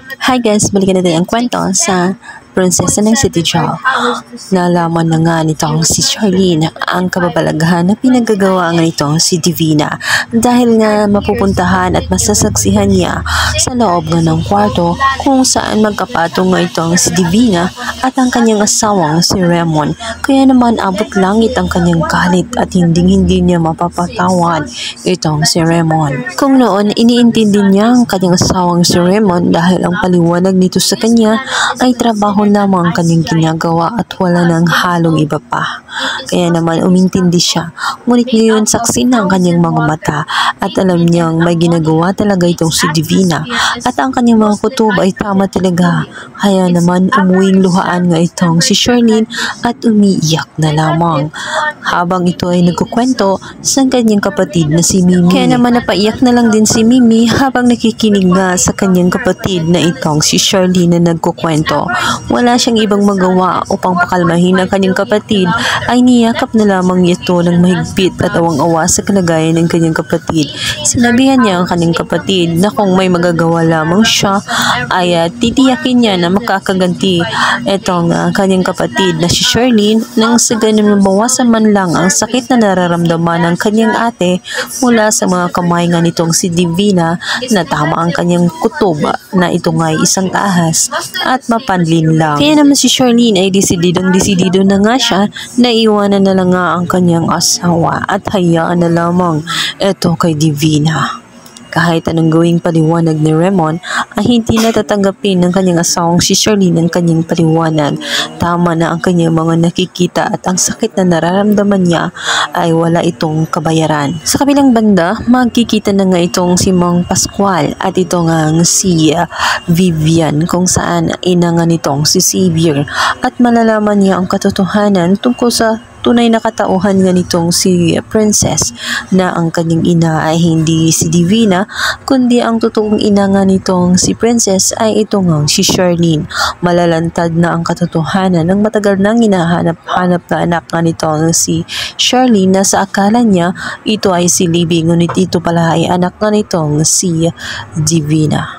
Hi guys, balikan natin ang kwento sa prinsesa ng City Jaw. Nalaman na nga nitong si Charlene ang kababalaghan na pinagagawa nga nitong si Divina dahil nga mapupuntahan at masasaksihan niya sa loob nga ng kwarto kung saan magkapatong nga itong si Divina at ang kanyang asawang si Raymond. Kaya naman abot langit ang kanyang galit at hindi niya mapapatawad itong si Raymond. Kung noon iniintindi niya ang kanyang asawang si Raymond dahil ang paliwanag nito sa kanya ay trabaho lamang ang kanyang ginagawa at wala nang halong iba pa. Kaya naman umintindi siya. Ngunit ngayon saksi na ang kanyang mga mata at alam niyang may ginagawa talaga itong si Divina at ang kanyang mga kutob ay tama talaga. Kaya naman umuwing luhaan nga itong si Charlene at umiiyak na lamang habang ito ay nagkukwento sa kanyang kapatid na si Mimi. Kaya naman napaiyak na lang din si Mimi habang nakikinig nga sa kanyang kapatid na itong si Charlene na nagkukwento. Wala siyang ibang magawa upang pakalmahin ang kanyang kapatid ay niyakap na lamang ito ng mahigpit at awang-awa sa kalagayan ng kanyang kapatid. Sinabihan niya ang kanyang kapatid na kung may magagawa lamang siya ay titiyakin niya na makakaganti itong kanyang kapatid na si Charlene nang sa ganun mabawasan man lang ang sakit na nararamdaman ng kanyang ate mula sa mga kamay nga nitong si Divina na tama ang kanyang kutob na ito nga ay isang ahas at mapanlin lang. Kaya naman si Charlene ay desididong-desidido na nga siya na iwanan na lang nga ang kanyang asawa at hayaan na lamang ito kay Divina. Kahit anong gawing paliwanag ni Raymond ay hindi natatanggapin ng kanyang asawang si Charlene ang kanyang paliwanag. Tama na ang kanyang mga nakikita at ang sakit na nararamdaman niya ay wala itong kabayaran. Sa kabilang banda, magkikita na nga itong si Mang Pascual at ito nga si Vivian kung saan ina nga nitong si Xavier at malalaman niya ang katotohanan tungkol sa tunay na katauhan nga nitong si Princess na ang kanyang ina ay hindi si Divina kundi ang totoong ina nga nitong si Princess ay ito nga si Charlene. Malalantad na ang katotohanan ng matagal nang hinahanap-hanap na anak nga nitong si Charlene na sa akala niya ito ay si Libby ngunit ito pala ay anak nga nitong si Divina.